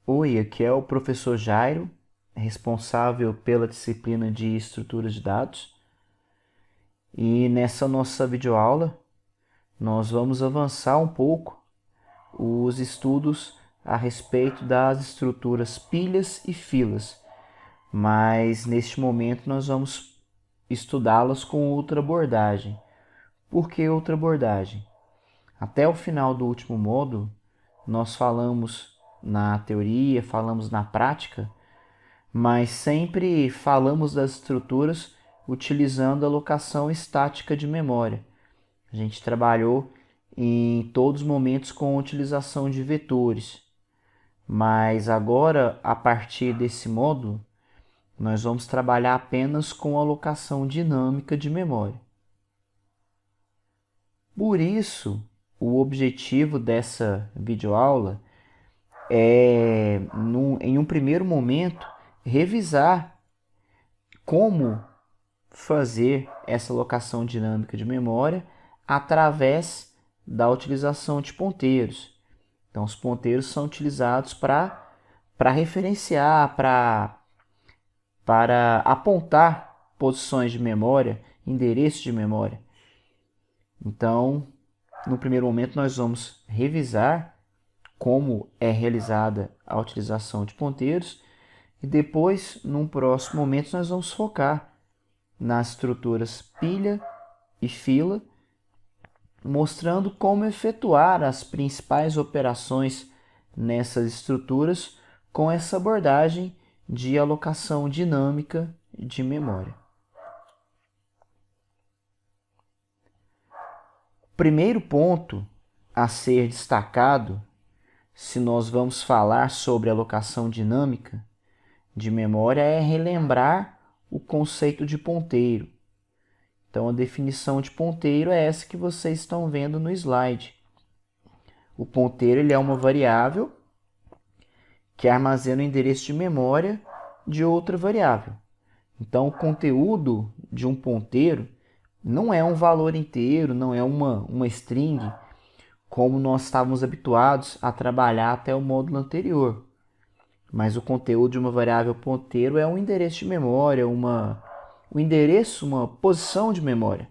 Oi, aqui é o professor Jairo, responsável pela disciplina de estruturas de dados. E nessa nossa videoaula, nós vamos avançar um pouco os estudos a respeito das estruturas pilhas e filas, mas neste momento nós vamos estudá-las com outra abordagem. Por que outra abordagem? Até o final do último módulo, nós falamos na teoria, falamos na prática, mas sempre falamos das estruturas utilizando a alocação estática de memória. A gente trabalhou em todos os momentos com a utilização de vetores, mas agora, a partir desse módulo, nós vamos trabalhar apenas com a alocação dinâmica de memória. Por isso, o objetivo dessa videoaula é, em um primeiro momento, revisar como fazer essa alocação dinâmica de memória através da utilização de ponteiros. Então, os ponteiros são utilizados para referenciar, para apontar posições de memória, endereços de memória. Então, no primeiro momento, nós vamos revisar como é realizada a utilização de ponteiros e depois, num próximo momento, nós vamos focar nas estruturas pilha e fila, mostrando como efetuar as principais operações nessas estruturas com essa abordagem de alocação dinâmica de memória. O primeiro ponto a ser destacado, se nós vamos falar sobre alocação dinâmica de memória, é relembrar o conceito de ponteiro. Então, a definição de ponteiro é essa que vocês estão vendo no slide. O ponteiro ele é uma variável que armazena o endereço de memória de outra variável. Então, o conteúdo de um ponteiro não é um valor inteiro, não é uma string, como nós estávamos habituados a trabalhar até o módulo anterior. Mas o conteúdo de uma variável ponteiro é um endereço de memória, um endereço, uma posição de memória.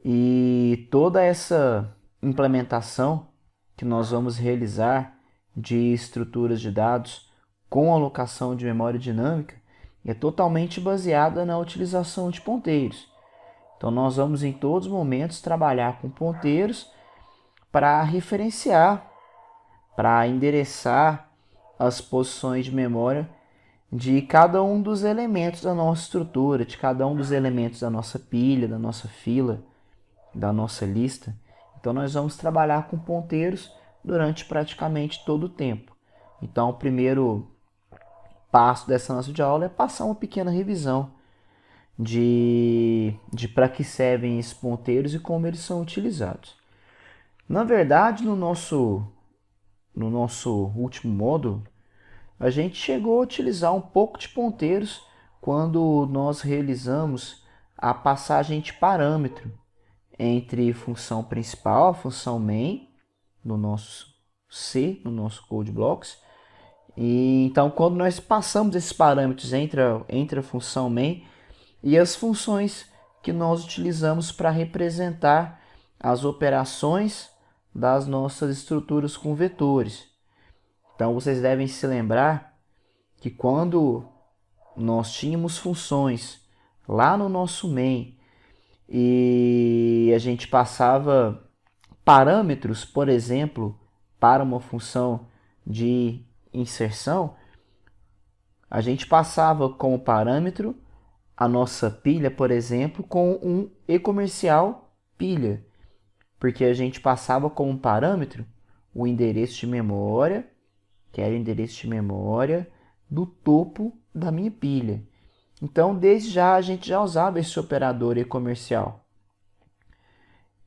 E toda essa implementação que nós vamos realizar de estruturas de dados com alocação de memória dinâmica é totalmente baseada na utilização de ponteiros. Então, nós vamos em todos os momentos trabalhar com ponteiros para referenciar, para endereçar as posições de memória de cada um dos elementos da nossa estrutura, de cada um dos elementos da nossa pilha, da nossa fila, da nossa lista. Então, nós vamos trabalhar com ponteiros durante praticamente todo o tempo. Então, o primeiro passo dessa nossa aula é passar uma pequena revisão de para que servem esses ponteiros e como eles são utilizados. Na verdade, no nosso último módulo, a gente chegou a utilizar um pouco de ponteiros quando nós realizamos a passagem de parâmetro entre função principal, função main, no nosso C, no nosso code blocks. E então, quando nós passamos esses parâmetros entre a função main e as funções que nós utilizamos para representar as operações das nossas estruturas com vetores. Então, vocês devem se lembrar que quando nós tínhamos funções lá no nosso main e a gente passava parâmetros, por exemplo, para uma função de inserção, a gente passava como parâmetro a nossa pilha, por exemplo, com um e-comercial pilha, porque a gente passava como parâmetro o endereço de memória, que era o endereço de memória do topo da minha pilha. Então, desde já, a gente já usava esse operador e-comercial.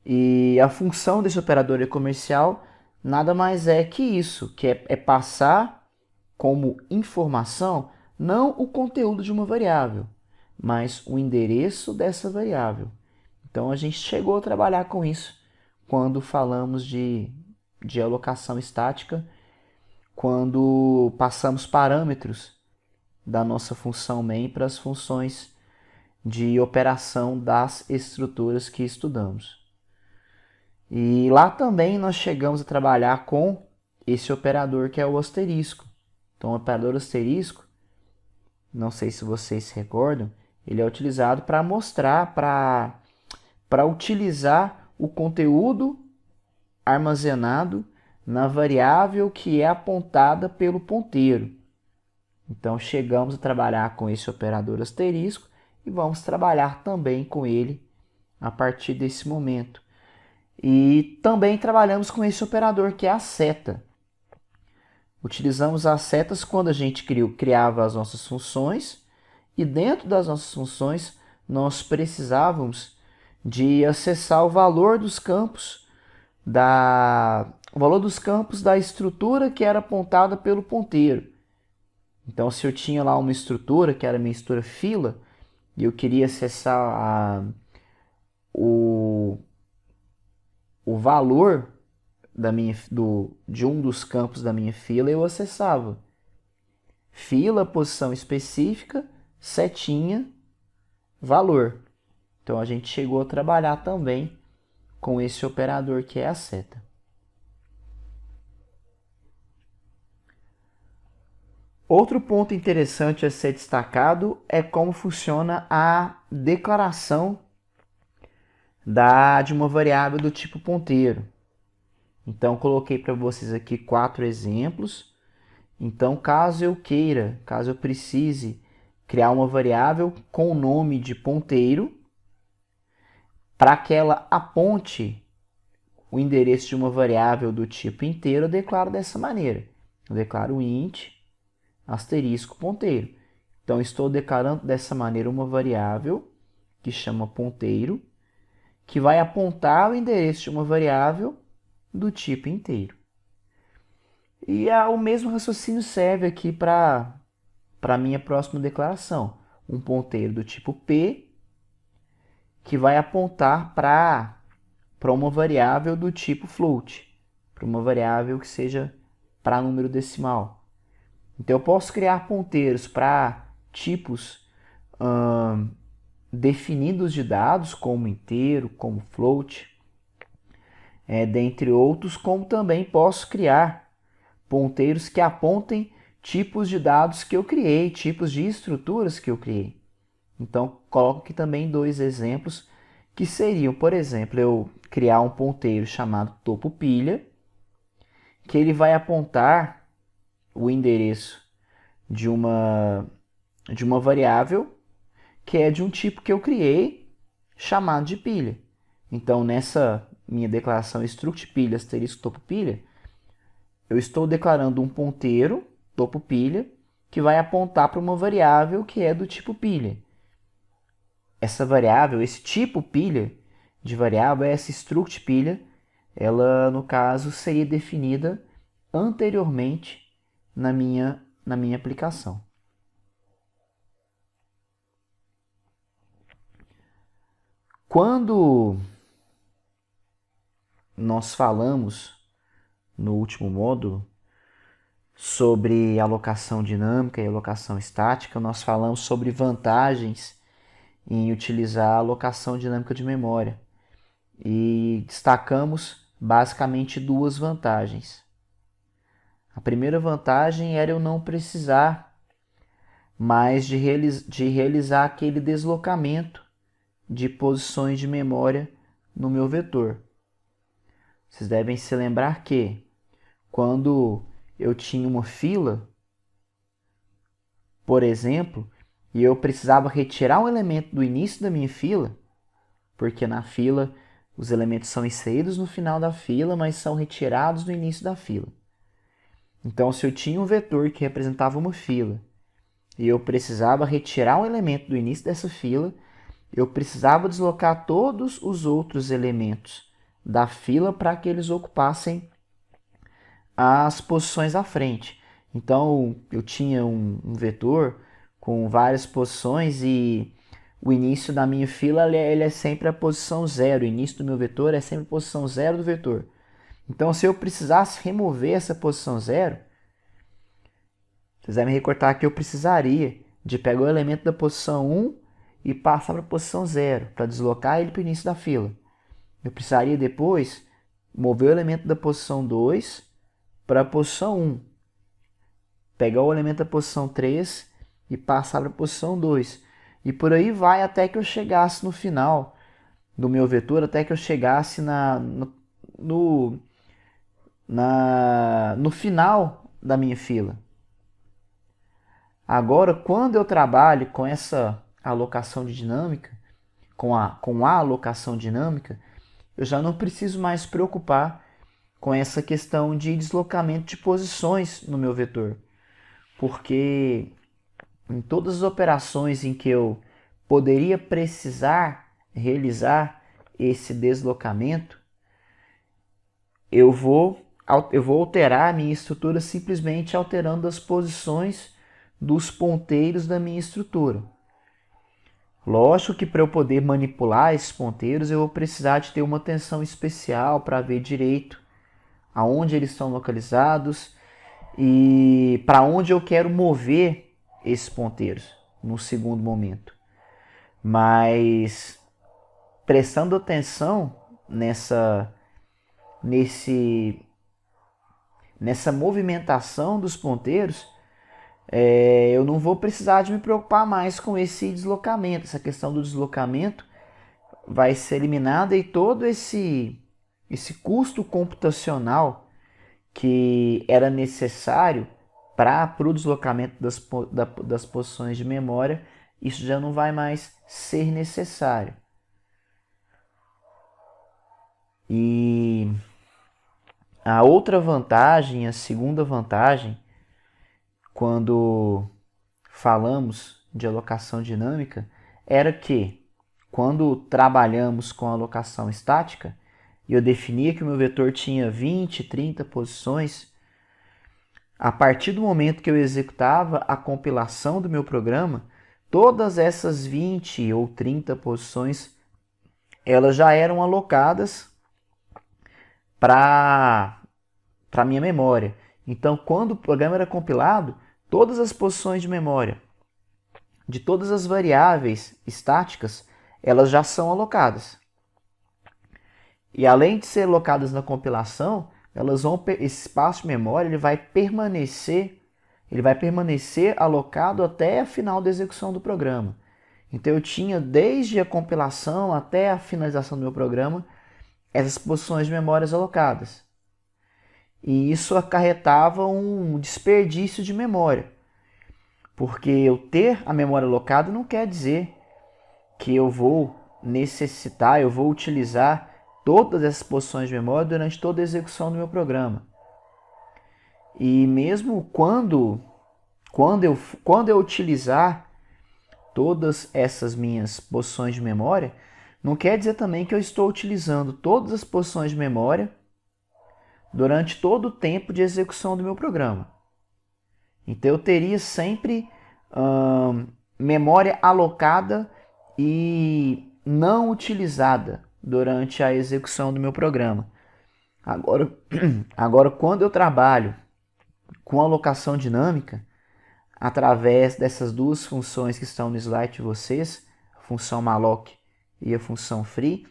E a função desse operador e-comercial nada mais é que isso, que é passar como informação não o conteúdo de uma variável, mas o endereço dessa variável. Então, a gente chegou a trabalhar com isso quando falamos de alocação estática quando passamos parâmetros da nossa função main para as funções de operação das estruturas que estudamos. E lá também nós chegamos a trabalhar com esse operador que é o asterisco. Então, o operador asterisco, não sei se vocês se recordam, ele é utilizado para mostrar, para utilizar o conteúdo armazenado na variável que é apontada pelo ponteiro. Então, chegamos a trabalhar com esse operador asterisco e vamos trabalhar também com ele a partir desse momento. E também trabalhamos com esse operador que é a seta. Utilizamos as setas quando a gente criava as nossas funções e dentro das nossas funções nós precisávamos de acessar o valor dos campos da estrutura que era apontada pelo ponteiro. Então, se eu tinha lá uma estrutura que era minha estrutura fila e eu queria acessar o valor de um dos campos da minha fila, eu acessava fila, posição específica, setinha, valor. Então a gente chegou a trabalhar também com esse operador que é a seta. Outro ponto interessante a ser destacado é como funciona a declaração de uma variável do tipo ponteiro. Então, coloquei para vocês aqui 4 exemplos. Então, caso eu precise criar uma variável com o nome de ponteiro, para que ela aponte o endereço de uma variável do tipo inteiro, eu declaro dessa maneira. Eu declaro int asterisco ponteiro. Então, estou declarando dessa maneira uma variável que chama ponteiro, que vai apontar o endereço de uma variável do tipo inteiro. E o mesmo raciocínio serve aqui para a minha próxima declaração. Um ponteiro do tipo p, que vai apontar para uma variável do tipo float, para uma variável que seja para número decimal. Então, eu posso criar ponteiros para tipos definidos de dados, como inteiro, como float, dentre outros, como também posso criar ponteiros que apontem tipos de dados que eu criei, tipos de estruturas que eu criei. Então, coloco aqui também 2 exemplos, que seriam, por exemplo, eu criar um ponteiro chamado topo pilha, que ele vai apontar o endereço de uma variável que é de um tipo que eu criei, chamado de pilha. Então, nessa minha declaração struct pilha asterisco topo pilha, eu estou declarando um ponteiro, topo pilha, que vai apontar para uma variável que é do tipo pilha. Essa variável, esse tipo pilha de variável, essa struct pilha, ela, no caso, seria definida anteriormente na minha aplicação. Quando nós falamos no último módulo sobre alocação dinâmica e alocação estática, nós falamos sobre vantagens em utilizar a alocação dinâmica de memória e destacamos basicamente 2 vantagens. A primeira vantagem era eu não precisar mais de realizar aquele deslocamento de posições de memória no meu vetor. Vocês devem se lembrar que quando eu tinha uma fila, por exemplo, e eu precisava retirar um elemento do início da minha fila, porque na fila os elementos são inseridos no final da fila, mas são retirados no início da fila. Então, se eu tinha um vetor que representava uma fila e eu precisava retirar um elemento do início dessa fila, eu precisava deslocar todos os outros elementos da fila para que eles ocupassem as posições à frente. Então, eu tinha um vetor com várias posições e o início da minha fila ele é sempre a posição 0. O início do meu vetor é sempre a posição 0 do vetor. Então, se eu precisasse remover essa posição 0, Vocês devem recortar que eu precisaria de pegar o elemento da posição 1 e passar para a posição 0, para deslocar ele para o início da fila. Eu precisaria depois mover o elemento da posição 2 para a posição 1. Pegar o elemento da posição 3 e passar para a posição 2. E por aí vai até que eu chegasse no final do meu vetor, até que eu chegasse no final da minha fila. Agora, quando eu trabalho com essa alocação de dinâmica, com a alocação dinâmica, eu já não preciso mais preocupar com essa questão de deslocamento de posições no meu vetor. Porque em todas as operações em que eu poderia precisar realizar esse deslocamento, eu vou alterar a minha estrutura simplesmente alterando as posições dos ponteiros da minha estrutura. Lógico que para eu poder manipular esses ponteiros, eu vou precisar de ter uma atenção especial para ver direito aonde eles estão localizados e para onde eu quero mover esses ponteiros no segundo momento. Mas prestando atenção nessa movimentação dos ponteiros, eu não vou precisar de me preocupar mais com esse deslocamento. Essa questão do deslocamento vai ser eliminada e todo esse custo computacional que era necessário para o deslocamento das posições de memória, isso já não vai mais ser necessário. E a outra vantagem, a segunda vantagem, quando falamos de alocação dinâmica, era que quando trabalhamos com alocação estática, e eu definia que o meu vetor tinha 20, 30 posições, a partir do momento que eu executava a compilação do meu programa, todas essas 20 ou 30 posições, elas já eram alocadas para a minha memória. Então, quando o programa era compilado, todas as posições de memória de todas as variáveis estáticas, elas já são alocadas. E além de ser alocadas na compilação, esse espaço de memória ele vai permanecer alocado até a final da execução do programa. Então eu tinha desde a compilação até a finalização do meu programa essas posições de memórias alocadas. E isso acarretava um desperdício de memória. Porque eu ter a memória alocada não quer dizer que eu vou utilizar todas essas posições de memória durante toda a execução do meu programa. E mesmo quando eu utilizar todas essas minhas posições de memória, não quer dizer também que eu estou utilizando todas as posições de memória durante todo o tempo de execução do meu programa. Então eu teria sempre memória alocada e não utilizada durante a execução do meu programa. Agora quando eu trabalho com alocação dinâmica, através dessas duas funções que estão no slide de vocês, a função malloc e a função free,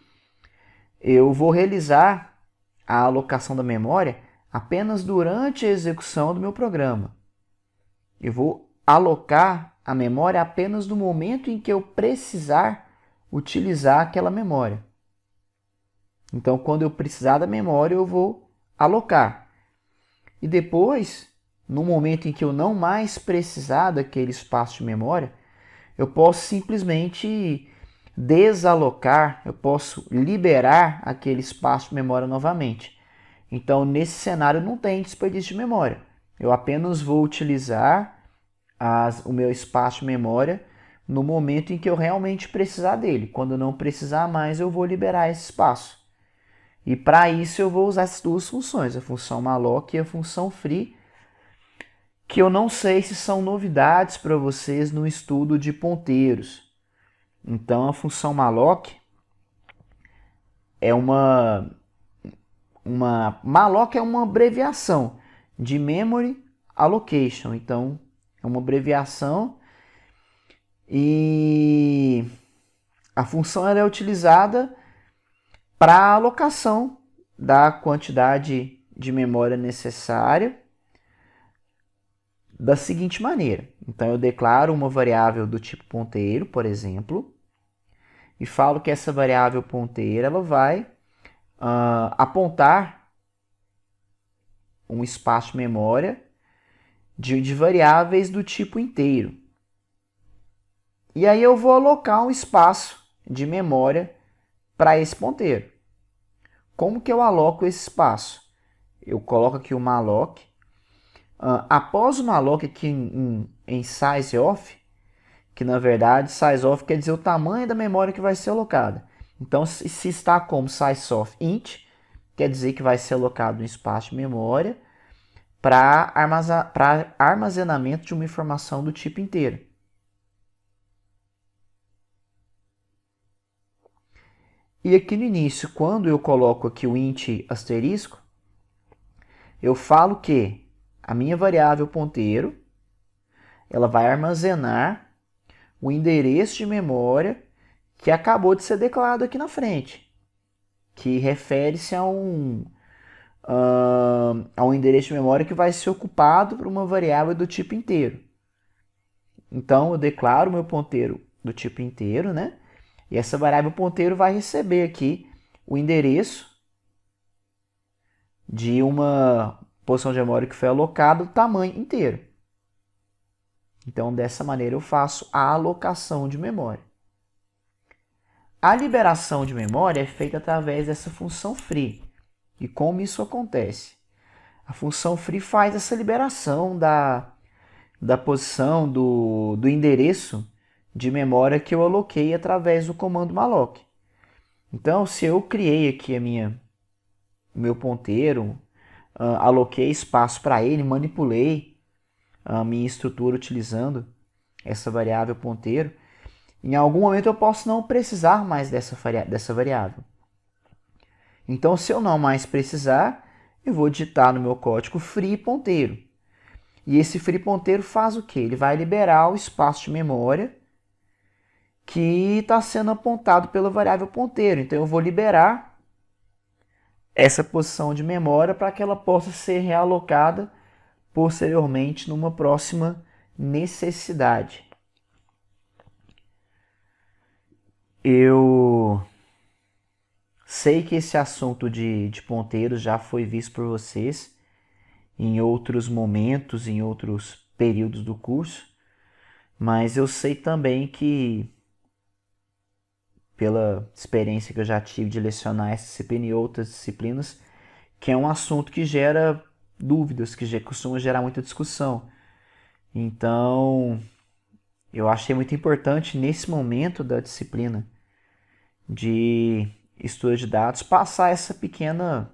eu vou realizar a alocação da memória apenas durante a execução do meu programa. Eu vou alocar a memória apenas no momento em que eu precisar utilizar aquela memória. Então, quando eu precisar da memória, eu vou alocar. E depois, no momento em que eu não mais precisar daquele espaço de memória, eu posso simplesmente desalocar, eu posso liberar aquele espaço de memória novamente. Então, nesse cenário não tem desperdício de memória. Eu apenas vou utilizar o meu espaço de memória no momento em que eu realmente precisar dele. Quando não precisar mais, eu vou liberar esse espaço. E para isso eu vou usar essas duas funções, a função malloc e a função free, que eu não sei se são novidades para vocês no estudo de ponteiros. Então a função malloc é malloc é uma abreviação de memory allocation. Então é uma abreviação, e a função ela é utilizada para a alocação da quantidade de memória necessária da seguinte maneira. Então, eu declaro uma variável do tipo ponteiro, por exemplo, e falo que essa variável ponteira ela vai apontar um espaço de memória de variáveis do tipo inteiro. E aí eu vou alocar um espaço de memória para esse ponteiro. Como que eu aloco esse espaço? Eu coloco aqui o malloc. Após o malloc aqui em sizeof, que na verdade sizeof quer dizer o tamanho da memória que vai ser alocada. Então, se está como sizeof int, quer dizer que vai ser alocado um espaço de memória para armazenamento de uma informação do tipo inteiro. E aqui no início, quando eu coloco aqui o int asterisco, eu falo que a minha variável ponteiro ela vai armazenar o endereço de memória que acabou de ser declarado aqui na frente, que refere-se a um endereço de memória que vai ser ocupado por uma variável do tipo inteiro. Então, eu declaro o meu ponteiro do tipo inteiro, né? E essa variável ponteiro vai receber aqui o endereço de uma posição de memória que foi alocada do tamanho inteiro. Então, dessa maneira, eu faço a alocação de memória. A liberação de memória é feita através dessa função free. E como isso acontece? A função free faz essa liberação da posição do endereço de memória que eu aloquei através do comando malloc. Então, se eu criei aqui meu ponteiro, aloquei espaço para ele, manipulei a minha estrutura utilizando essa variável ponteiro, em algum momento eu posso não precisar mais dessa variável. Então, se eu não mais precisar, eu vou digitar no meu código free ponteiro. E esse free ponteiro faz o quê? Ele vai liberar o espaço de memória que está sendo apontado pela variável ponteiro. Então, eu vou liberar essa posição de memória para que ela possa ser realocada posteriormente numa próxima necessidade. Eu sei que esse assunto de ponteiros já foi visto por vocês em outros momentos, em outros períodos do curso, mas eu sei também que, pela experiência que eu já tive de lecionar essa disciplina e outras disciplinas, que é um assunto que gera dúvidas, que costuma gerar muita discussão. Então, eu achei muito importante nesse momento da disciplina de estudo de dados passar essa pequena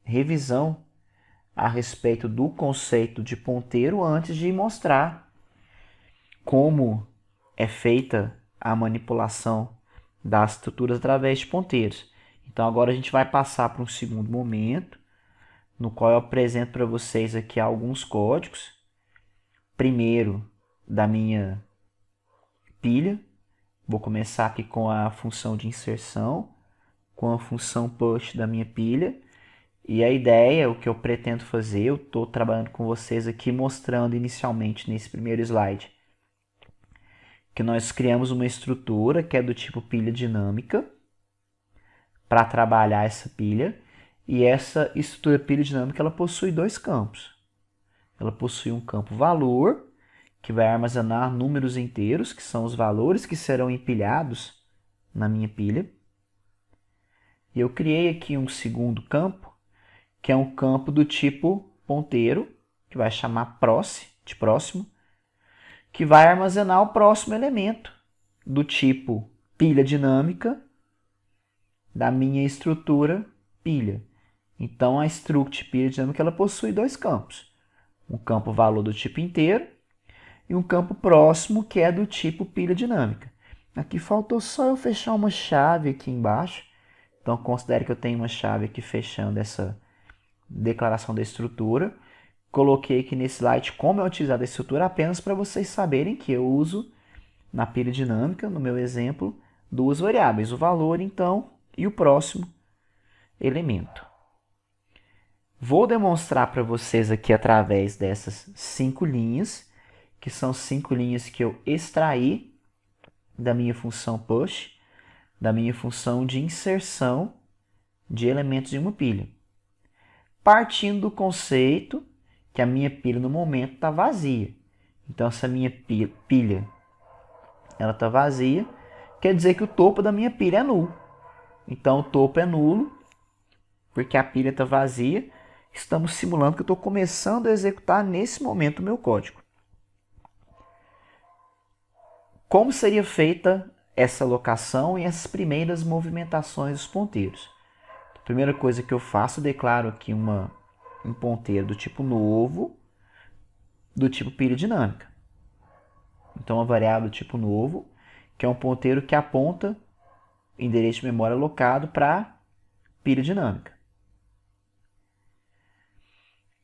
revisão a respeito do conceito de ponteiro antes de mostrar como é feita a manipulação das estruturas através de ponteiros. Então agora a gente vai passar para um segundo momento, no qual eu apresento para vocês aqui alguns códigos. Primeiro, da minha pilha. Vou começar aqui com a função de inserção, com a função push da minha pilha. E a ideia, o que eu pretendo fazer, eu estou trabalhando com vocês aqui, mostrando inicialmente nesse primeiro slide, que nós criamos uma estrutura que é do tipo pilha dinâmica, para trabalhar essa pilha. E essa estrutura pilha dinâmica ela possui dois campos. Ela possui um campo valor, que vai armazenar números inteiros, que são os valores que serão empilhados na minha pilha. E eu criei aqui um segundo campo, que é um campo do tipo ponteiro, que vai chamar de próximo, que vai armazenar o próximo elemento do tipo pilha dinâmica da minha estrutura pilha. Então, a struct pilha dinâmica ela possui dois campos. Um campo valor do tipo inteiro e um campo próximo que é do tipo pilha dinâmica. Aqui faltou só eu fechar uma chave aqui embaixo. Então, considere que eu tenho uma chave aqui fechando essa declaração da estrutura. coloquei aqui nesse slide como é utilizada a estrutura apenas para vocês saberem que eu uso na pilha dinâmica, no meu exemplo, duas variáveis, o valor então e o próximo elemento. Vou demonstrar para vocês aqui através dessas 5 linhas, que são 5 linhas que eu extraí da minha função push, da minha função de inserção de elementos em uma pilha. Partindo do conceito que a minha pilha no momento está vazia. Então, se a minha pilha está vazia, quer dizer que o topo da minha pilha é nulo. Então, o topo é nulo, porque a pilha está vazia. Estamos simulando que eu estou começando a executar nesse momento o meu código. Como seria feita essa alocação e essas primeiras movimentações dos ponteiros? A primeira coisa que eu faço, eu declaro aqui um ponteiro do tipo novo, do tipo pilha dinâmica. Então, uma variável do tipo novo, que é um ponteiro que aponta endereço de memória alocado para pilha dinâmica.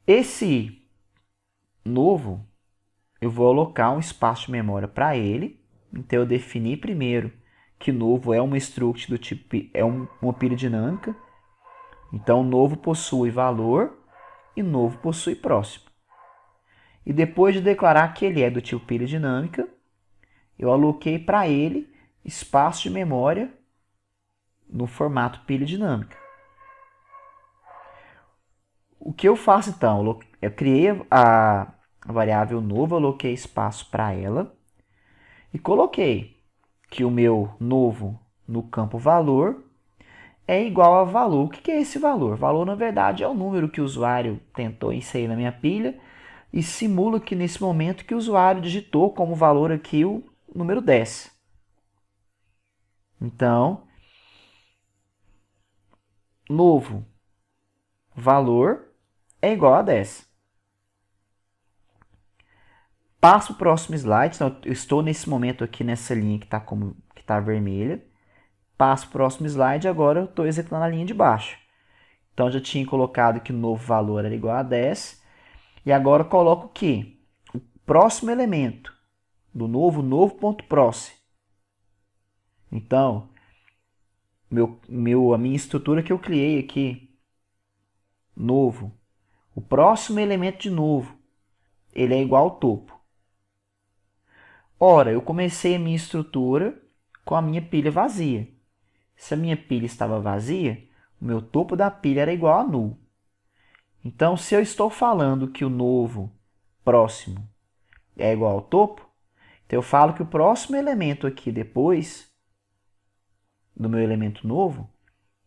Esse novo, eu vou alocar um espaço de memória para ele. Então, eu defini primeiro que novo é uma struct do tipo, uma pilha dinâmica. Então, novo possui valor e novo possui próximo. E depois de declarar que ele é do tipo pilha dinâmica, eu aloquei para ele espaço de memória no formato pilha dinâmica. O que eu faço então? Eu criei a variável novo, aloquei espaço para ela e coloquei que o meu novo no campo valor é igual a valor. O que é esse valor? Valor, na verdade, é o número que o usuário tentou inserir na minha pilha e simula que nesse momento que o usuário digitou como valor aqui o número 10. Então, novo valor é igual a 10. Passo para o próximo slide. Então, eu estou nesse momento aqui nessa linha que está vermelha. Passo para o próximo slide, agora eu estou executando a linha de baixo. Então, já tinha colocado que o novo valor era igual a 10. E agora eu coloco que o próximo elemento do novo ponto próximo. Então, a minha estrutura que eu criei aqui, novo, o próximo elemento de novo, ele é igual ao topo. Ora, eu comecei a minha estrutura com a minha pilha vazia. Se a minha pilha estava vazia, o meu topo da pilha era igual a null. Então, se eu estou falando que o novo próximo é igual ao topo, então eu falo que o próximo elemento aqui depois do meu elemento novo,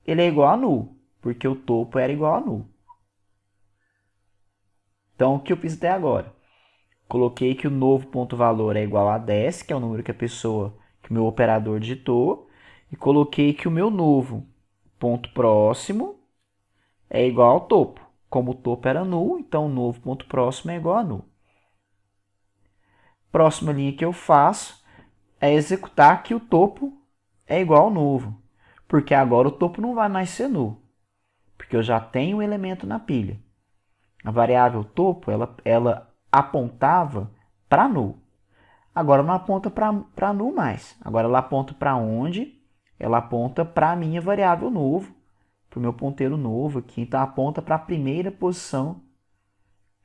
ele é igual a null, porque o topo era igual a null. Então, o que eu fiz até agora? Coloquei que o novo ponto valor é igual a 10, que é o número que o meu operador digitou, e coloquei que o meu novo ponto próximo é igual ao topo. Como o topo era null, então o novo ponto próximo é igual a null. Próxima linha que eu faço é executar que o topo é igual ao novo, porque agora o topo não vai mais ser null, porque eu já tenho o elemento na pilha. A variável topo, ela apontava para null. Agora não aponta para null mais. Agora ela aponta para onde? Ela aponta para a minha variável novo, para o meu ponteiro novo aqui. Então aponta para a primeira posição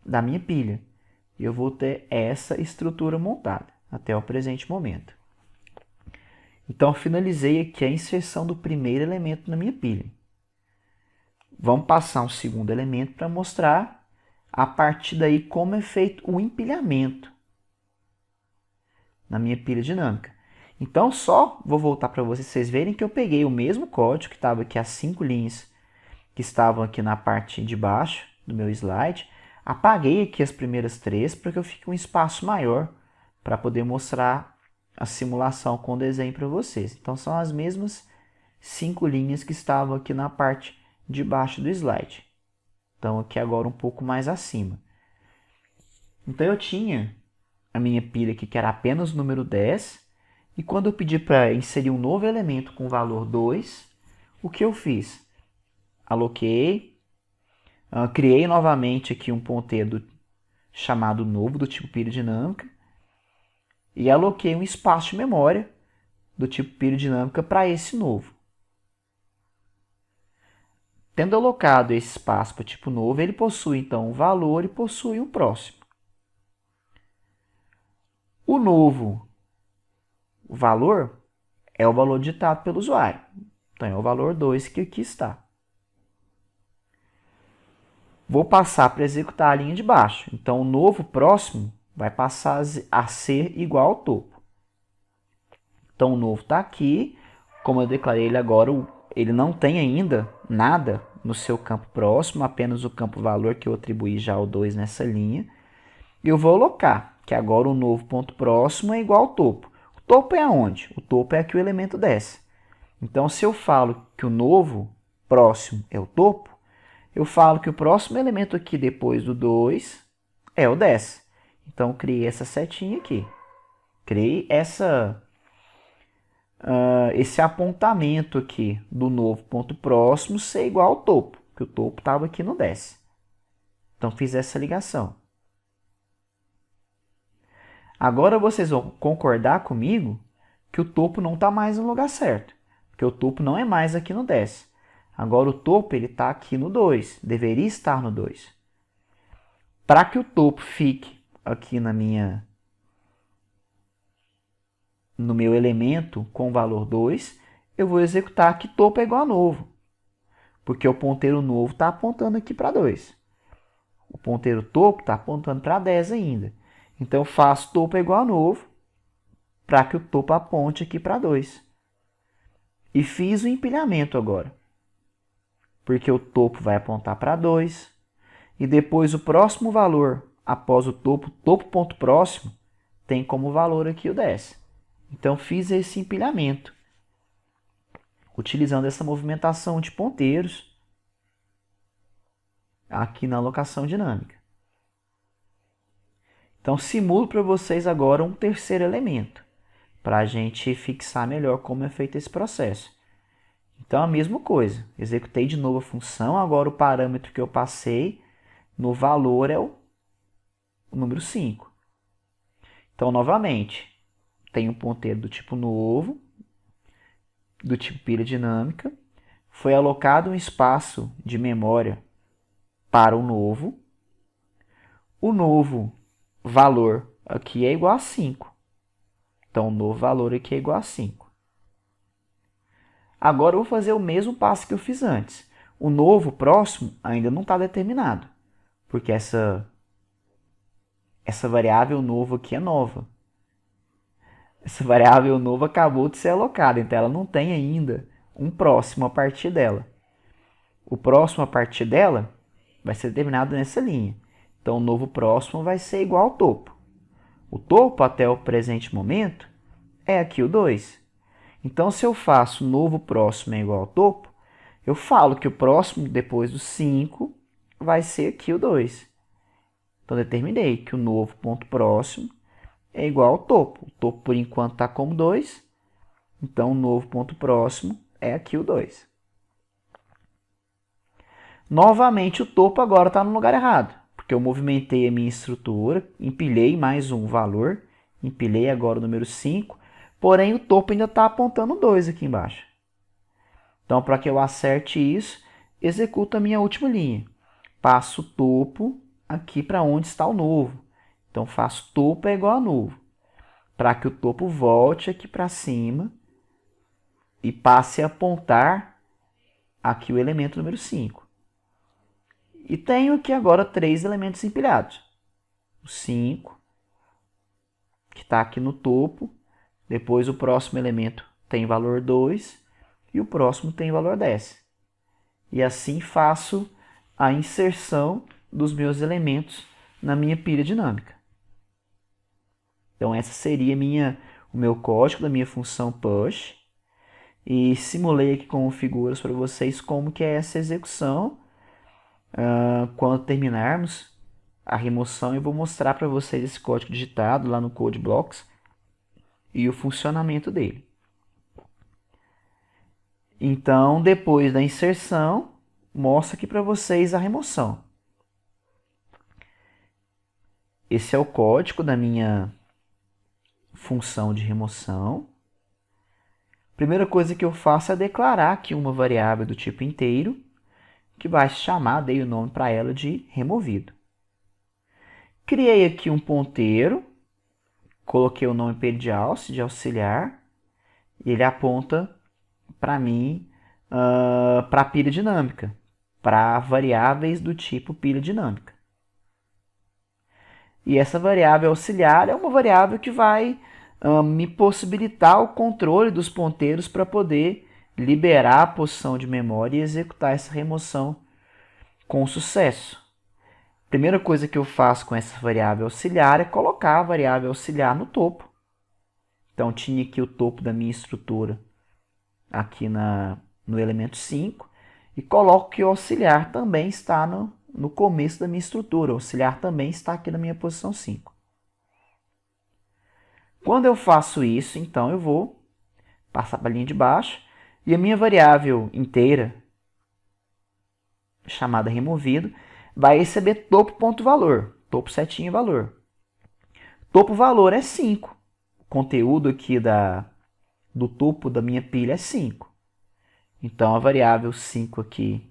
da minha pilha. E eu vou ter essa estrutura montada até o presente momento. Então finalizei aqui a inserção do primeiro elemento na minha pilha. Vamos passar um segundo elemento para mostrar a partir daí como é feito o empilhamento na minha pilha dinâmica. Então só vou voltar para vocês verem que eu peguei o mesmo código que estava aqui, as 5 linhas que estavam aqui na parte de baixo do meu slide, apaguei aqui as primeiras 3 para que eu fique um espaço maior para poder mostrar a simulação com desenho para vocês. Então são as mesmas 5 linhas que estavam aqui na parte de baixo do slide. Então aqui agora um pouco mais acima. Então eu tinha a minha pilha aqui que era apenas o número 10, e quando eu pedi para inserir um novo elemento com valor 2, o que eu fiz? Aloquei, criei novamente aqui um ponteiro chamado novo do tipo pilha dinâmica e aloquei um espaço de memória do tipo pilha dinâmica para esse novo. Tendo alocado esse espaço para o tipo novo, ele possui então um valor e possui um próximo. O novo valor é o valor digitado pelo usuário. Então é o valor 2 que aqui está. Vou passar para executar a linha de baixo. Então o novo próximo vai passar a ser igual ao topo. Então o novo está aqui. Como eu declarei ele agora, ele não tem ainda nada no seu campo próximo, apenas o campo valor que eu atribuí já ao 2 nessa linha. E eu vou alocar, que agora o novo ponto próximo é igual ao topo. O topo é aonde? O topo é aqui o elemento desce. Então, se eu falo que o novo próximo é o topo, eu falo que o próximo elemento aqui depois do 2 é o desce. Então, eu criei essa setinha aqui. Criei esse apontamento aqui do novo ponto próximo ser igual ao topo, porque o topo estava aqui no desce. Então, fiz essa ligação. Agora vocês vão concordar comigo que o topo não está mais no lugar certo, porque o topo não é mais aqui no desce. Agora o topo está aqui no 2, deveria estar no 2. Para que o topo fique aqui no meu elemento com o valor 2, eu vou executar que topo é igual a novo, porque o ponteiro novo está apontando aqui para 2. O ponteiro topo está apontando para 10 ainda. Então, eu faço topo é igual a novo para que o topo aponte aqui para 2. E fiz o empilhamento agora, porque o topo vai apontar para 2. E depois o próximo valor após o topo ponto próximo, tem como valor aqui o desce. Então, fiz esse empilhamento, utilizando essa movimentação de ponteiros aqui na alocação dinâmica. Então, simulo para vocês agora um terceiro elemento, para a gente fixar melhor como é feito esse processo. Então, a mesma coisa, executei de novo a função, agora o parâmetro que eu passei no valor é o número 5. Então, novamente, tem um ponteiro do tipo novo, do tipo pilha dinâmica, foi alocado um espaço de memória para o novo valor aqui é igual a 5. Então, o novo valor aqui é igual a 5. Agora, eu vou fazer o mesmo passo que eu fiz antes. O novo próximo ainda não está determinado, porque essa variável novo aqui é nova. Essa variável nova acabou de ser alocada, então ela não tem ainda um próximo a partir dela. O próximo a partir dela vai ser determinado nessa linha. Então, o novo próximo vai ser igual ao topo. O topo, até o presente momento, é aqui o 2. Então, se eu faço novo próximo é igual ao topo, eu falo que o próximo depois do 5 vai ser aqui o 2. Então, determinei que o novo ponto próximo é igual ao topo. O topo, por enquanto, está como 2. Então, o novo ponto próximo é aqui o 2. Novamente, o topo agora está no lugar errado, porque eu movimentei a minha estrutura, empilhei mais um valor, empilhei agora o número 5, porém o topo ainda está apontando 2 aqui embaixo. Então, para que eu acerte isso, executo a minha última linha. Passo o topo aqui para onde está o novo. Então, faço topo é igual a novo, para que o topo volte aqui para cima e passe a apontar aqui o elemento número 5. E tenho aqui agora 3 elementos empilhados. O 5, que está aqui no topo. Depois o próximo elemento tem valor 2 e o próximo tem valor 10. E assim faço a inserção dos meus elementos na minha pilha dinâmica. Então, essa seria o meu código da minha função push. E simulei aqui com figuras para vocês como que é essa execução. Quando terminarmos a remoção, eu vou mostrar para vocês esse código digitado lá no Code Blocks e o funcionamento dele. Então, depois da inserção, mostro aqui para vocês a remoção. esse é o código da minha função de remoção. Primeira coisa que eu faço é declarar aqui uma variável do tipo inteiro, que vai se chamar, dei o nome para ela de removido. Criei aqui um ponteiro, coloquei o nome de alce, de auxiliar, e ele aponta para mim, para a pilha dinâmica, para variáveis do tipo pilha dinâmica. E essa variável auxiliar é uma variável que vai me possibilitar o controle dos ponteiros para poder liberar a posição de memória e executar essa remoção com sucesso. Primeira coisa que eu faço com essa variável auxiliar é colocar a variável auxiliar no topo. Então, tinha aqui o topo da minha estrutura aqui no elemento 5 e coloco que o auxiliar também está no começo da minha estrutura. O auxiliar também está aqui na minha posição 5. Quando eu faço isso, então eu vou passar para a linha de baixo e a minha variável inteira, chamada removido, vai receber topo.valor, topo setinha valor. Topo valor é 5. O conteúdo aqui do topo da minha pilha é 5. Então a variável 5 aqui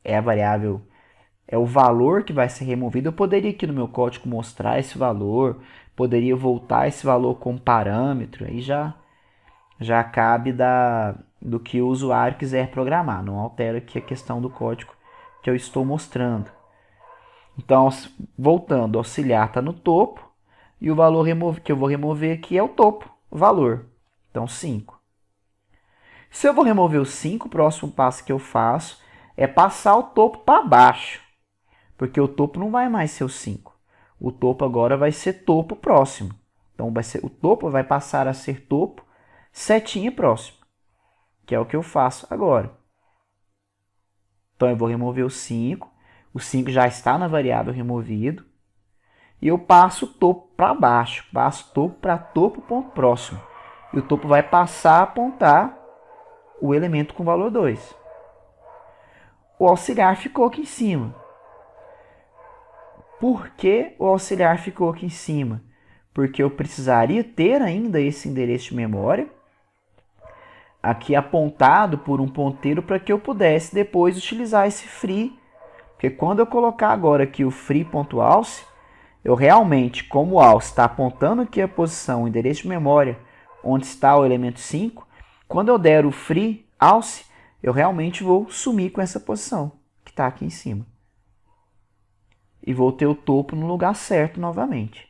é o valor que vai ser removido. Eu poderia aqui no meu código mostrar esse valor, poderia voltar esse valor como parâmetro, aí já cabe do que o usuário quiser programar, não altera aqui a questão do código que eu estou mostrando. Então, voltando, o auxiliar está no topo e o valor que eu vou remover aqui é o topo, o valor. Então, 5. Se eu vou remover o 5, o próximo passo que eu faço é passar o topo para baixo, porque o topo não vai mais ser o 5. O topo agora vai ser topo próximo. Então, o topo vai passar a ser topo setinha próximo, que é o que eu faço agora. Então, eu vou remover o 5. O 5 já está na variável removido. E eu passo o topo para baixo. Passo o topo para topo ponto próximo. E o topo vai passar a apontar o elemento com valor 2. O auxiliar ficou aqui em cima. Por que o auxiliar ficou aqui em cima? Porque eu precisaria ter ainda esse endereço de memória aqui apontado por um ponteiro para que eu pudesse depois utilizar esse free. Porque quando eu colocar agora aqui o free.alce, eu realmente, como o alce está apontando aqui a posição, o endereço de memória, onde está o elemento 5, quando eu der o free alce, eu realmente vou sumir com essa posição que está aqui em cima. E vou ter o topo no lugar certo novamente.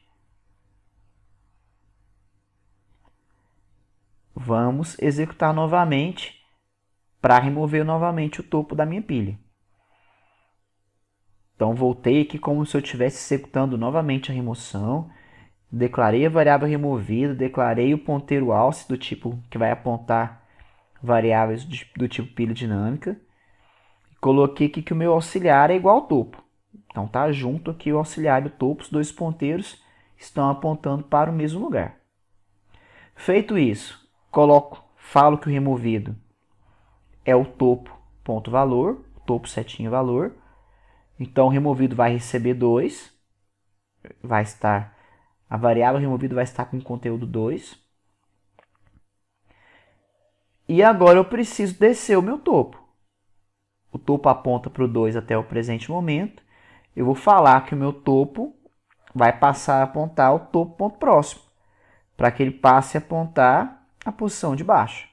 Vamos executar novamente para remover novamente o topo da minha pilha. Então, voltei aqui como se eu estivesse executando novamente a remoção. Declarei a variável removida, declarei o ponteiro alce do tipo que vai apontar variáveis do tipo pilha dinâmica. Coloquei aqui que o meu auxiliar é igual ao topo. Então, está junto aqui o auxiliar e o topo, os dois ponteiros estão apontando para o mesmo lugar. Feito isso, falo que o removido é o topo ponto valor, topo setinha valor. Então, o removido vai receber 2, a variável removido vai estar com conteúdo 2. E agora eu preciso descer o meu topo. O topo aponta para o 2 até o presente momento. Eu vou falar que o meu topo vai passar a apontar o topo ponto próximo, para que ele passe a apontar a posição de baixo.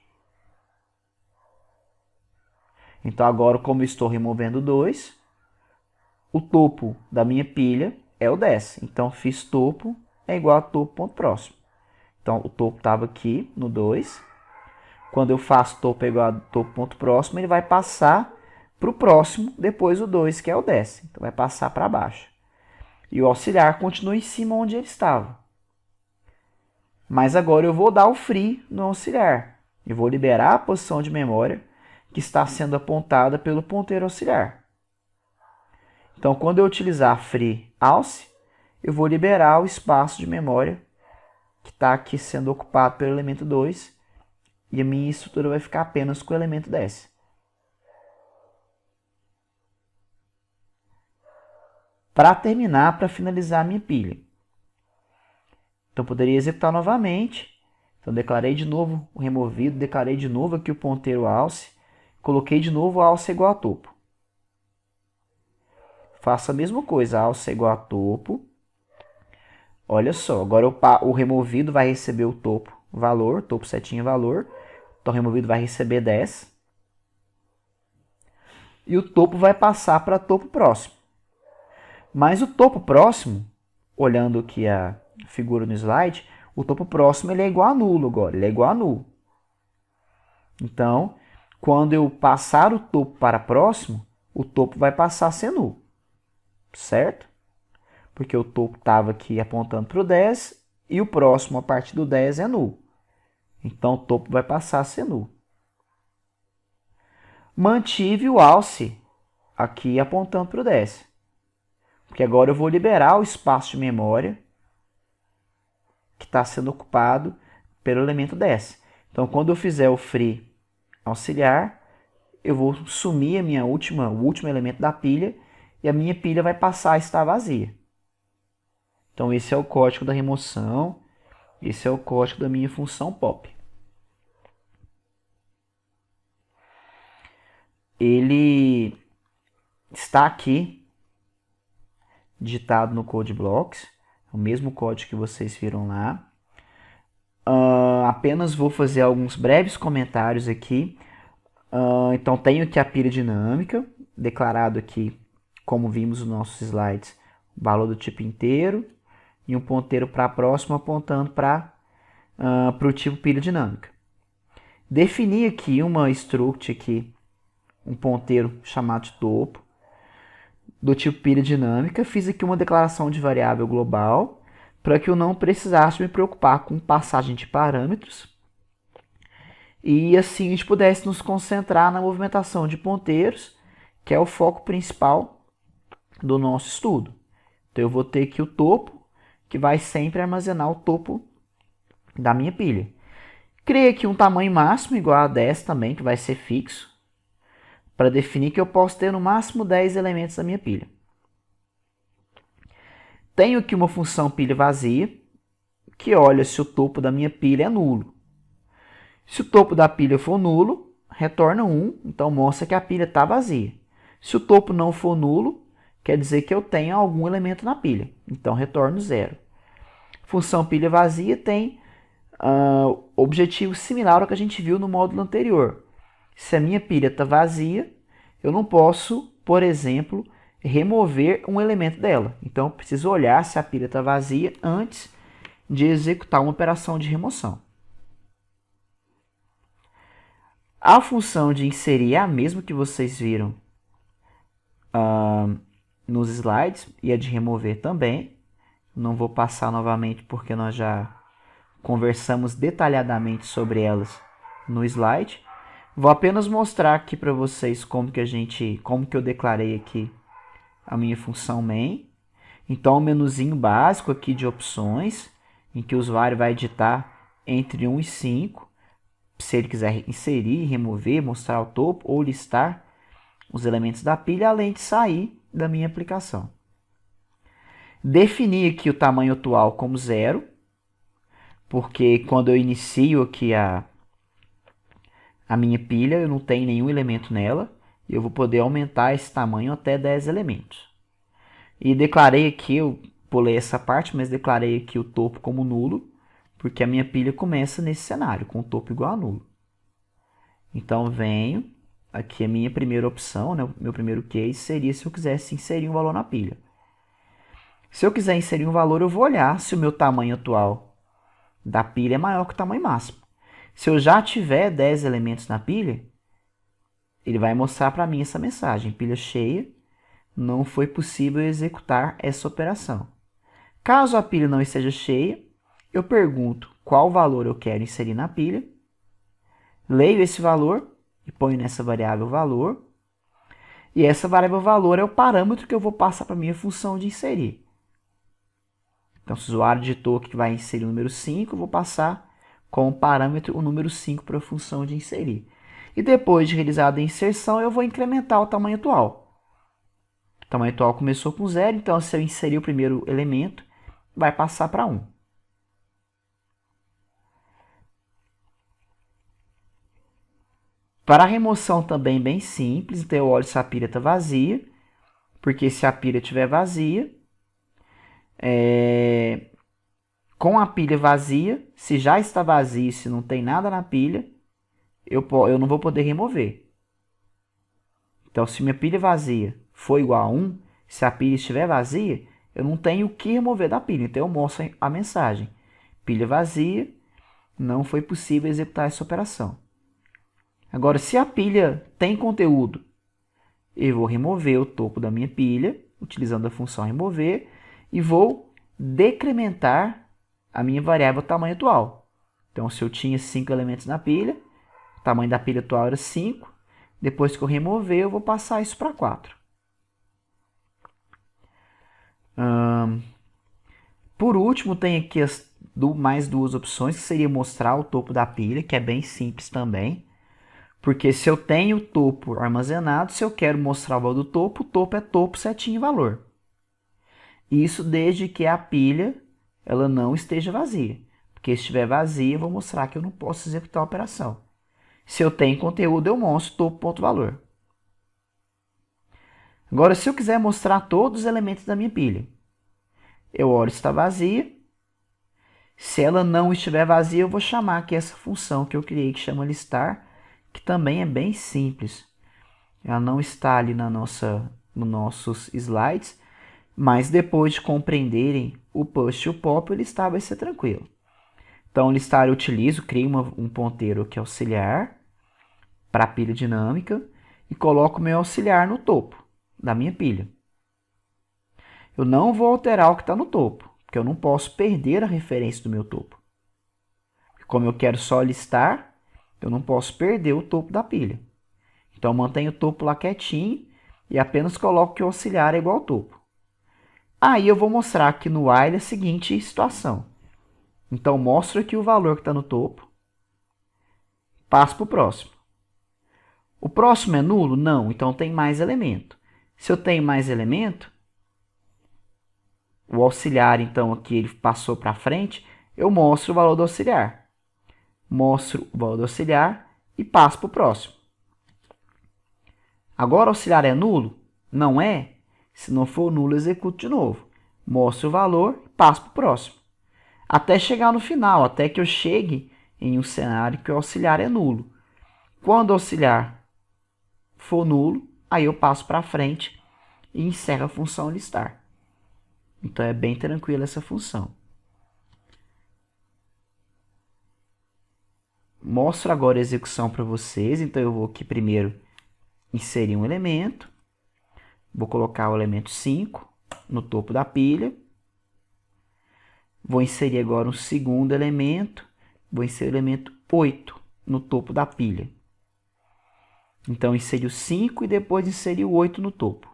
Então, agora, como eu estou removendo 2, o topo da minha pilha é o 10. Então, fiz topo é igual a topo ponto próximo. Então, o topo estava aqui no 2. Quando eu faço topo é igual a topo ponto próximo, ele vai passar para o próximo, depois o 2, que é o 10. Então, vai passar para baixo. E o auxiliar continua em cima onde ele estava. Mas agora eu vou dar o free no auxiliar. Eu vou liberar a posição de memória que está sendo apontada pelo ponteiro auxiliar. Então, quando eu utilizar free alce, eu vou liberar o espaço de memória que está aqui sendo ocupado pelo elemento 2 e a minha estrutura vai ficar apenas com o elemento 10. para terminar, para finalizar a minha pilha. Então, poderia executar novamente. Então, declarei de novo o removido, declarei de novo aqui o ponteiro alce, coloquei de novo alce igual a topo. Faço a mesma coisa, alce igual a topo. Olha só, agora o removido vai receber o topo valor, topo setinha valor. Então, o removido vai receber 10. E o topo vai passar para topo próximo. Mas o topo próximo, olhando aqui a figura no slide, o topo próximo ele é igual a nulo agora, ele é igual a nulo. Então, quando eu passar o topo para próximo, o topo vai passar a ser nulo, certo? Porque o topo estava aqui apontando para o 10 e o próximo a partir do 10 é nulo. Então, o topo vai passar a ser nulo. Mantive o alce aqui apontando para o 10. Porque agora eu vou liberar o espaço de memória que está sendo ocupado pelo elemento 10. Então, quando eu fizer o free auxiliar, eu vou sumir o último elemento da pilha e a minha pilha vai passar a estar vazia. Então, esse é o código da remoção, esse é o código da minha função pop. Ele está aqui digitado no Code Blocks, o mesmo código que vocês viram lá. Apenas vou fazer alguns breves comentários aqui. Então, tenho aqui a pilha dinâmica, declarado aqui, como vimos nos nossos slides, o valor do tipo inteiro e um ponteiro para próximo apontando para o tipo pilha dinâmica. Defini aqui uma struct aqui, um ponteiro chamado de topo, do tipo pilha dinâmica. Fiz aqui uma declaração de variável global para que eu não precisasse me preocupar com passagem de parâmetros e assim a gente pudesse nos concentrar na movimentação de ponteiros, que é o foco principal do nosso estudo. Então eu vou ter aqui o topo, que vai sempre armazenar o topo da minha pilha. Criei aqui um tamanho máximo igual a 10 também, que vai ser fixo, para definir que eu posso ter no máximo 10 elementos da minha pilha. Tenho aqui uma função pilha vazia, que olha se o topo da minha pilha é nulo. Se o topo da pilha for nulo, retorna 1, então mostra que a pilha está vazia. Se o topo não for nulo, quer dizer que eu tenho algum elemento na pilha, então retorno 0. Função pilha vazia tem objetivo similar ao que a gente viu no módulo anterior. Se a minha pilha está vazia, eu não posso, por exemplo, remover um elemento dela. Então, eu preciso olhar se a pilha está vazia antes de executar uma operação de remoção. A função de inserir é a mesma que vocês viram nos slides e a de remover também. Não vou passar novamente porque nós já conversamos detalhadamente sobre elas no slide. Vou apenas mostrar aqui para vocês como que eu declarei aqui a minha função main. Então, o menuzinho básico aqui de opções, em que o usuário vai digitar entre 1 e 5, se ele quiser inserir, remover, mostrar o topo ou listar os elementos da pilha, além de sair da minha aplicação. Defini aqui o tamanho atual como 0, porque quando eu inicio aqui a minha pilha, eu não tenho nenhum elemento nela, e eu vou poder aumentar esse tamanho até 10 elementos. E declarei aqui, eu pulei essa parte, mas declarei aqui o topo como nulo, porque a minha pilha começa nesse cenário, com o topo igual a nulo. Então, venho, aqui a minha primeira opção, né, o meu primeiro case seria se eu quisesse inserir um valor na pilha. Se eu quiser inserir um valor, eu vou olhar se o meu tamanho atual da pilha é maior que o tamanho máximo. Se eu já tiver 10 elementos na pilha, ele vai mostrar para mim essa mensagem: pilha cheia, não foi possível executar essa operação. Caso a pilha não esteja cheia, eu pergunto qual valor eu quero inserir na pilha, leio esse valor e ponho nessa variável valor, e essa variável valor é o parâmetro que eu vou passar para a minha função de inserir. Então, se o usuário digitou que vai inserir o número 5, eu vou passar como parâmetro o número 5 para a função de inserir. E depois de realizada a inserção, eu vou incrementar o tamanho atual. O tamanho atual começou com 0, então se eu inserir o primeiro elemento, vai passar para 1. Para a remoção também bem simples, então eu olho se a pilha está vazia, porque se a pilha estiver vazia, com a pilha vazia, se já está vazia e se não tem nada na pilha, eu não vou poder remover. Então, se minha pilha vazia for igual a 1, se a pilha estiver vazia, eu não tenho o que remover da pilha. Então, eu mostro a mensagem. Pilha vazia, não foi possível executar essa operação. Agora, se a pilha tem conteúdo, eu vou remover o topo da minha pilha, utilizando a função remover, e vou decrementar a minha variável tamanho atual. Então, se eu tinha 5 elementos na pilha, o tamanho da pilha atual era 5. Depois que eu remover, eu vou passar isso para 4. Por último, tem aqui mais duas opções, que seria mostrar o topo da pilha, que é bem simples também. Porque se eu tenho o topo armazenado, se eu quero mostrar o valor do topo, o topo é topo, setinha e valor. Isso desde que a pilha ela não esteja vazia. Porque se estiver vazia, eu vou mostrar que eu não posso executar a operação. Se eu tenho conteúdo, eu mostro topo.valor. Agora, se eu quiser mostrar todos os elementos da minha pilha, eu olho se está vazia. Se ela não estiver vazia, eu vou chamar aqui essa função que eu criei, que chama listar, que também é bem simples. Ela não está ali nos nossos slides, mas depois de compreenderem o push e o pop, o listar vai ser tranquilo. Então, o listar eu utilizo, crio um ponteiro que é auxiliar para a pilha dinâmica e coloco o meu auxiliar no topo da minha pilha. Eu não vou alterar o que está no topo, porque eu não posso perder a referência do meu topo. Como eu quero só listar, eu não posso perder o topo da pilha. Então, eu mantenho o topo lá quietinho e apenas coloco que o auxiliar é igual ao topo. Aí eu vou mostrar aqui no while a seguinte situação. Então, mostro aqui o valor que está no topo, passo para o próximo. O próximo é nulo? Não, então tem mais elemento. Se eu tenho mais elemento, o auxiliar, então, aqui ele passou para frente, eu mostro o valor do auxiliar. Mostro o valor do auxiliar e passo para o próximo. Agora o auxiliar é nulo? Não é? Se não for nulo, executo de novo. Mostro o valor e passo para o próximo. Até chegar no final, até que eu chegue em um cenário que o auxiliar é nulo. Quando o auxiliar for nulo, aí eu passo para frente e encerro a função listar. Então é bem tranquila essa função. Mostro agora a execução para vocês. Então eu vou aqui primeiro inserir um elemento. Vou colocar o elemento 5 no topo da pilha. Vou inserir agora um segundo elemento. Vou inserir o elemento 8 no topo da pilha. Então, inseri o 5 e depois inseri o 8 no topo.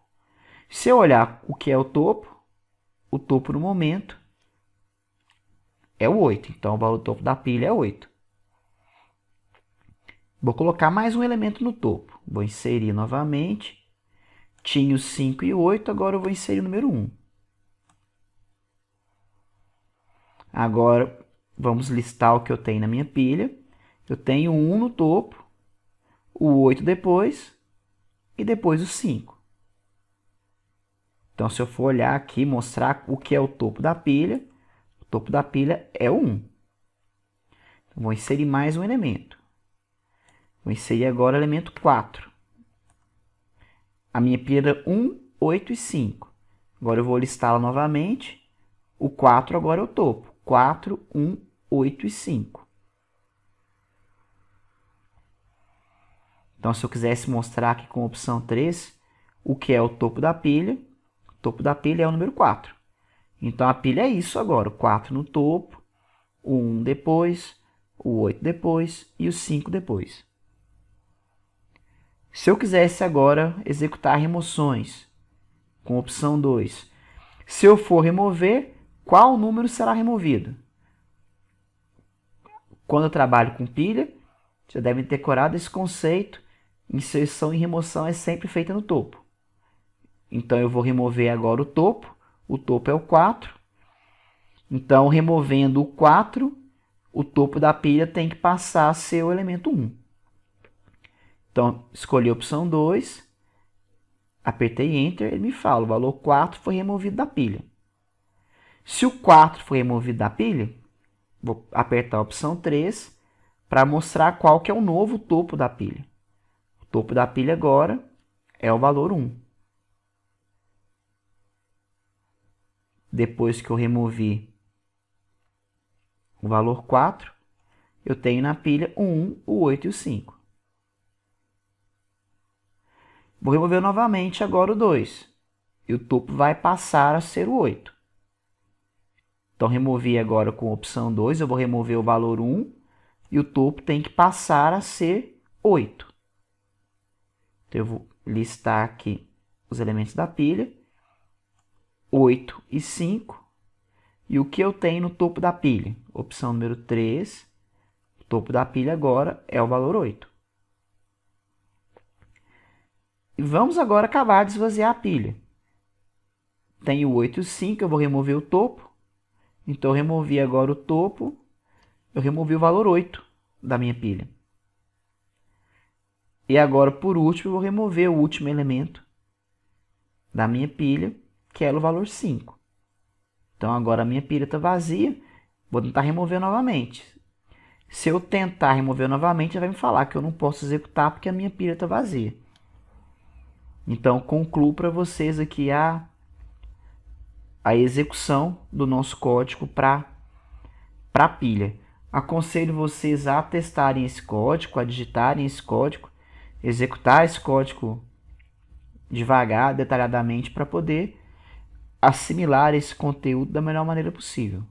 Se eu olhar o que é o topo no momento é o 8. Então, o valor do topo da pilha é 8. Vou colocar mais um elemento no topo. Vou inserir novamente. Tinha o 5 e o 8, agora eu vou inserir o número 1. Agora, vamos listar o que eu tenho na minha pilha. Eu tenho o 1 no topo, o 8 depois e depois o 5. Então, se eu for olhar aqui, mostrar o que é o topo da pilha, o topo da pilha é o 1. Então, vou inserir mais um elemento. Vou inserir agora o elemento 4. A minha pilha era 1, 8 e 5. Agora eu vou listá-la novamente. O 4 agora é o topo. 4, 1, 8 e 5. Então, se eu quisesse mostrar aqui com a opção 3, o que é o topo da pilha é o número 4. Então, a pilha é isso agora. O 4 no topo, o 1 depois, o 8 depois e o 5 depois. Se eu quisesse agora executar remoções, com a opção 2, se eu for remover, qual número será removido? Quando eu trabalho com pilha, já devem ter decorado esse conceito. Inserção e remoção é sempre feita no topo. Então eu vou remover agora o topo é o 4. Então, removendo o 4, o topo da pilha tem que passar a ser o elemento 1. Então, escolhi a opção 2, apertei Enter, ele me fala, o valor 4 foi removido da pilha. Se o 4 foi removido da pilha, vou apertar a opção 3 para mostrar qual que é o novo topo da pilha. O topo da pilha agora é o valor 1. Depois que eu removi o valor 4, eu tenho na pilha o 1, o 8 e o 5. Vou remover novamente agora o 2. E o topo vai passar a ser o 8. Então, removi agora com a opção 2, eu vou remover o valor 1 e o topo tem que passar a ser 8. Então, eu vou listar aqui os elementos da pilha, 8 e 5. E o que eu tenho no topo da pilha? Opção número 3, o topo da pilha agora é o valor 8. E vamos agora acabar de esvaziar a pilha. Tenho o 8 e o 5, eu vou remover o topo. Então, eu removi agora o topo, eu removi o valor 8 da minha pilha. E agora, por último, eu vou remover o último elemento da minha pilha, que era o valor 5. Então, agora a minha pilha está vazia, vou tentar remover novamente. Se eu tentar remover novamente, vai me falar que eu não posso executar porque a minha pilha está vazia. Então, concluo para vocês aqui a execução do nosso código para a pilha. Aconselho vocês a testarem esse código, a digitarem esse código, executar esse código devagar, detalhadamente, para poder assimilar esse conteúdo da melhor maneira possível.